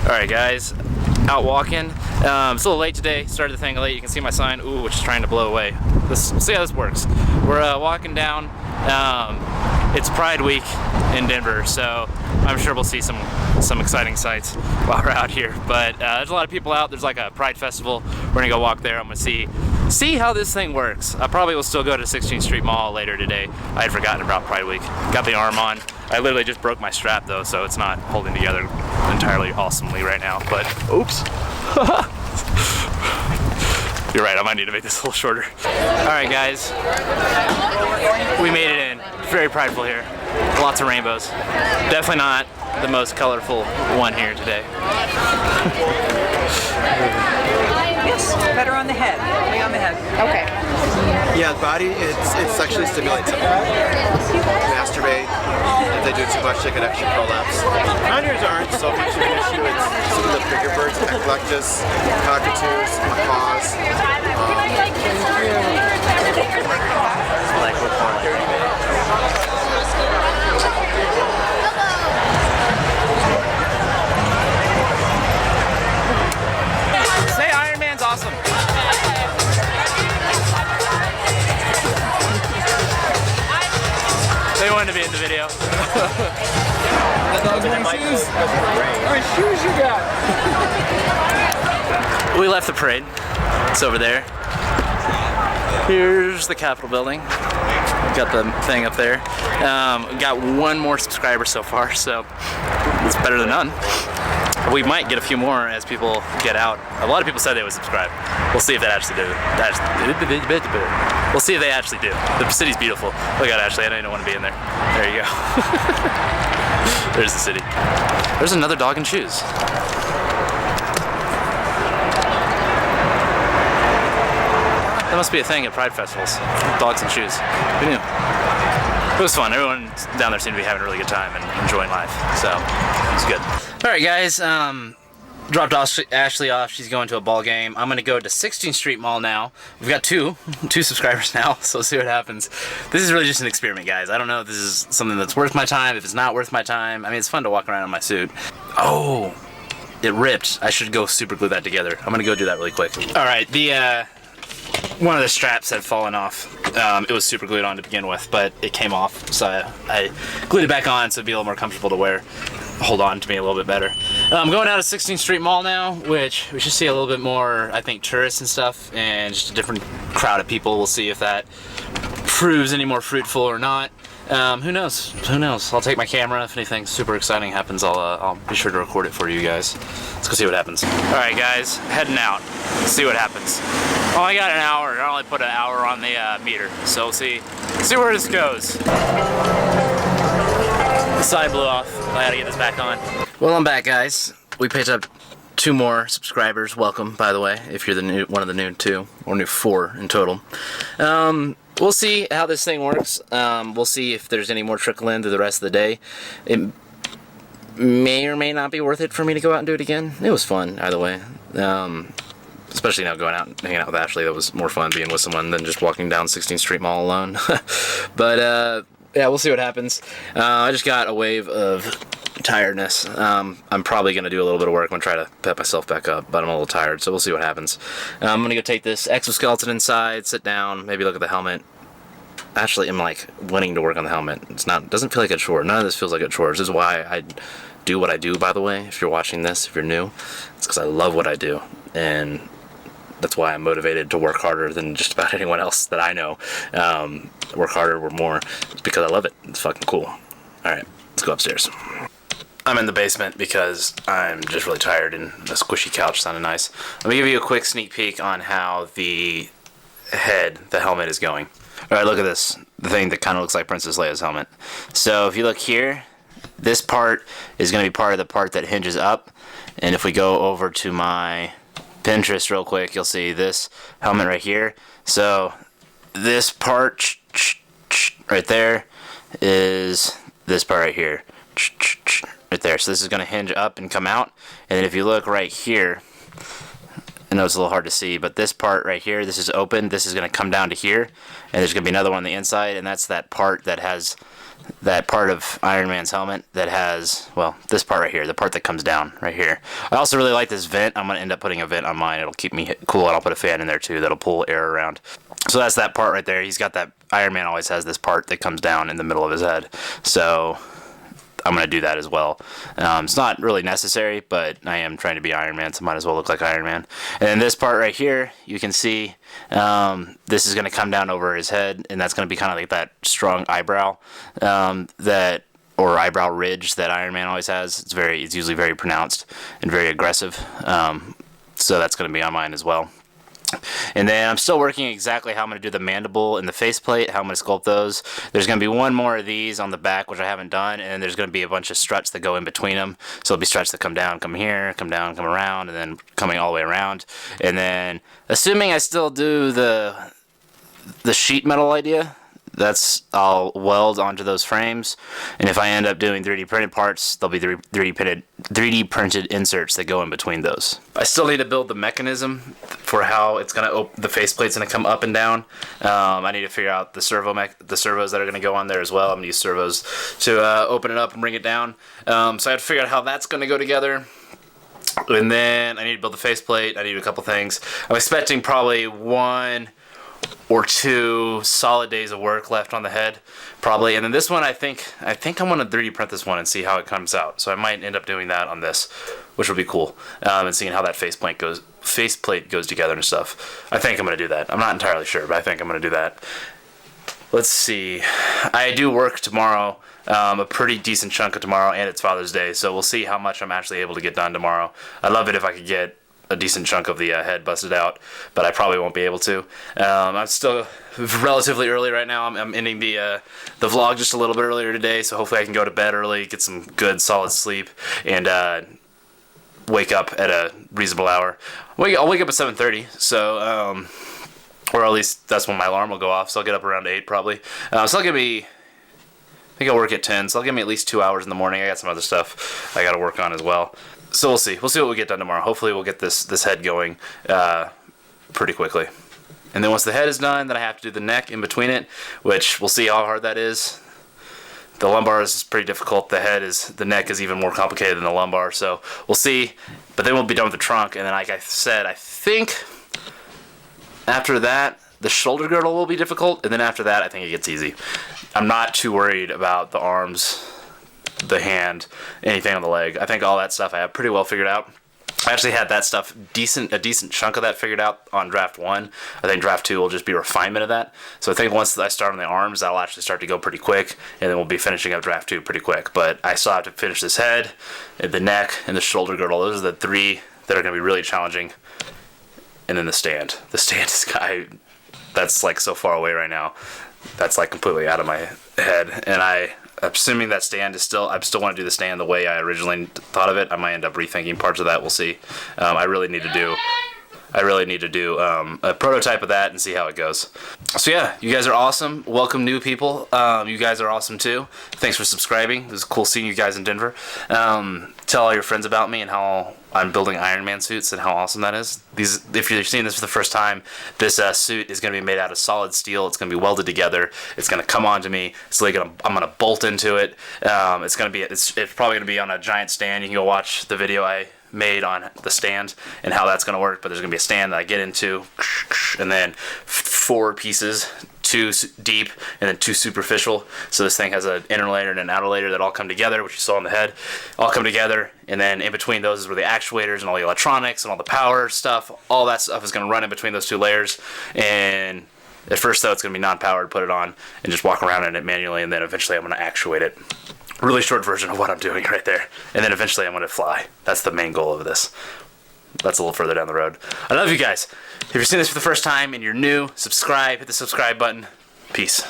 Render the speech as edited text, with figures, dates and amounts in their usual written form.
Alright guys, out walking. It's a little late today, started the thing late. You can see my sign, ooh, which is trying to blow away. See how this works. We're walking down. It's Pride Week in Denver, so I'm sure we'll see some exciting sights while we're out here. But there's a lot of people out. There's like a Pride Festival. We're gonna go walk there. I'm gonna see how this thing works. I probably will still go to 16th Street Mall later today. I had forgotten about Pride Week. Got the arm on. I literally just broke my strap though, so it's not holding together entirely awesomely right now, but oops. You're right, I might need to make this a little shorter. Alright guys, we made it in. Very prideful here. Lots of rainbows. Definitely not the most colorful one here today. Yes, better on the head. Only on the head. Okay. Yeah, the body, it sexually stimulates them. Masturbate. If they do too much, they could actually prolapse. Condors aren't so much of an issue. It's some of the bigger birds, eclectus, cockatoos, macaws. Say Iron Man's awesome. They wanted to be in the video. That dog's wearing shoes. How many shoes you got? We left the parade. It's over there. Here's the Capitol building. Got the thing up there. Got one more subscriber so far, so it's better than none. We might get a few more as people get out. A lot of people said they would subscribe. We'll see if that actually do. We'll see if they actually do. The city's beautiful. Look at Ashley, I know you don't want to be in there. There you go. There's the city. There's another dog in shoes. That must be a thing at Pride festivals. Dogs and shoes. Who knew? It was fun. Everyone down there seemed to be having a really good time and enjoying life. So, it's good. Alright guys, dropped Ashley off. She's going to a ball game. I'm going to go to 16th Street Mall now. We've got two subscribers now, so we'll see what happens. This is really just an experiment, guys. I don't know if this is something that's worth my time, if it's not worth my time. I mean, it's fun to walk around in my suit. Oh, it ripped. I should go super glue that together. I'm going to go do that really quick. Alright, one of the straps had fallen off. It was super glued on to begin with, but it came off, so I glued it back on so it'd be a little more comfortable to wear. Hold on to me a little bit better. I'm going out to 16th Street Mall now, which we should see a little bit more, I think, tourists and stuff, and just a different crowd of people. We'll see if that proves any more fruitful or not. Who knows? Who knows? I'll take my camera. If anything super exciting happens, I'll be sure to record it for you guys. Let's go see what happens. Alright guys, heading out. Let's see what happens. Oh, I got an hour. I only put an hour on the meter, so we'll see where this goes. The side blew off. I gotta get this back on. Well, I'm back, guys. We picked up 2 more subscribers. Welcome, by the way, if you're the one of the new 2, or new 4 in total. We'll see how this thing works. We'll see if there's any more trickle in through the rest of the day. It may or may not be worth it for me to go out and do it again. It was fun, either way. Especially now going out and hanging out with Ashley. That was more fun being with someone than just walking down 16th Street Mall alone. But, yeah, we'll see what happens. I just got a wave of tiredness. I'm probably going to do a little bit of work. I'm going to try to pep myself back up, but I'm a little tired, so we'll see what happens. I'm going to go take this exoskeleton inside, sit down, maybe look at the helmet. Actually, I'm like wanting to work on the helmet. It doesn't feel like a chore. None of this feels like a chore. This is why I do what I do, by the way. If you're watching this, if you're new, it's because I love what I do. And that's why I'm motivated to work harder than just about anyone else that I know. Work harder, work more. It's because I love it. It's fucking cool. Alright, let's go upstairs. I'm in the basement because I'm just really tired and the squishy couch sounded nice. Let me give you a quick sneak peek on how the helmet is going. Alright, look at this. The thing that kind of looks like Princess Leia's helmet. So if you look here, this part is going to be part of the part that hinges up. And if we go over to my Pinterest real quick, you'll see this helmet right here. So this part right there is this part right here. Right there. So this is going to hinge up and come out. And then if you look right here, I know it's a little hard to see, but this part right here, this is open. This is going to come down to here, and there's going to be another one on the inside, and that's that part that has that part of Iron Man's helmet that has, well, this part right here, the part that comes down right here. I also really like this vent. I'm going to end up putting a vent on mine. It'll keep me cool, and I'll put a fan in there too that'll pull air around. So that's that part right there. He's got that, Iron Man always has this part that comes down in the middle of his head. So I'm going to do that as well. It's not really necessary, but I am trying to be Iron Man, so might as well look like Iron Man. And then this part right here, you can see this is going to come down over his head, and that's going to be kind of like that strong eyebrow or eyebrow ridge that Iron Man always has. It's usually very pronounced and very aggressive. So that's going to be on mine as well. And then I'm still working exactly how I'm going to do the mandible and the faceplate, how I'm going to sculpt those. There's going to be one more of these on the back, which I haven't done, and then there's going to be a bunch of struts that go in between them. So it'll be struts that come down, come here, come down, come around, and then coming all the way around. And then, assuming I still do the sheet metal idea, I'll weld onto those frames, and if I end up doing 3D printed parts, there'll be 3D printed inserts that go in between those. I still need to build the mechanism for how it's gonna the faceplate's gonna come up and down. I need to figure out the servos that are gonna go on there as well. I'm gonna use servos to open it up and bring it down. So I have to figure out how that's gonna go together. And then I need to build the faceplate. I need a couple things. I'm expecting probably 1 or 2 solid days of work left on the head, probably. And then this one, I think I'm gonna 3D print this one and see how it comes out. So I might end up doing that on this, which will be cool, and seeing how that faceplate goes together and stuff. I think I'm gonna do that. I'm not entirely sure, but I think I'm gonna do that. Let's see. I do work tomorrow, a pretty decent chunk of tomorrow, and it's Father's Day, so we'll see how much I'm actually able to get done tomorrow. I'd love it if I could get a decent chunk of the head busted out, but I probably won't be able to. I'm still relatively early right now. I'm ending the vlog just a little bit earlier today, so hopefully I can go to bed early, get some good solid sleep, and wake up at a reasonable hour. I'll wake up at 7:30, so or at least that's when my alarm will go off. So I'll get up around 8 probably. So I'll give me, I think I'll work at 10, so I'll give me at least 2 hours in the morning. I got some other stuff I got to work on as well. So we'll see. We'll see what we get done tomorrow. Hopefully we'll get this head going pretty quickly. And then once the head is done, then I have to do the neck in between it, which we'll see how hard that is. The lumbar is pretty difficult. The neck is even more complicated than the lumbar. So we'll see. But then we'll be done with the trunk. And then, like I said, I think after that, the shoulder girdle will be difficult. And then after that, I think it gets easy. I'm not too worried about the arms, the hand, anything on the leg. I think all that stuff I have pretty well figured out. I actually had that stuff, a decent chunk of that figured out on draft 1. I think draft 2 will just be refinement of that. So I think once I start on the arms, that'll actually start to go pretty quick, and then we'll be finishing up draft 2 pretty quick. But I still have to finish this head, the neck, and the shoulder girdle. Those are the 3 that are going to be really challenging. And then the stand. The stand is that's like so far away right now. That's like completely out of my head, and assuming that stand is I still want to do the stand the way I originally thought of it. I might end up rethinking parts of that. We'll see. I really need to do a prototype of that and see how it goes. So yeah, you guys are awesome. Welcome new people. You guys are awesome too. Thanks for subscribing. It was cool seeing you guys in Denver. Tell all your friends about me and how I'm building Iron Man suits and how awesome that is. If you're seeing this for the first time, this suit is going to be made out of solid steel. It's going to be welded together. It's going to come onto me. So I'm going to bolt into it. It's probably going to be on a giant stand. You can go watch the video I made on the stand and how that's going to work. But there's going to be a stand that I get into, and then 4 pieces, 2 deep and then 2 superficial. So this thing has an inner layer and an outer layer that all come together, which you saw on the head, all come together. And then in between those is where the actuators and all the electronics and all the power stuff, all that stuff is going to run in between those 2 layers. And at first though, it's going to be non-powered, put it on and just walk around in it manually, and then eventually I'm going to actuate it. Really short version of what I'm doing right there. And then eventually I'm going to fly. That's the main goal of this. That's a little further down the road. I love you guys. If you're seeing this for the first time and you're new, subscribe, hit the subscribe button. Peace.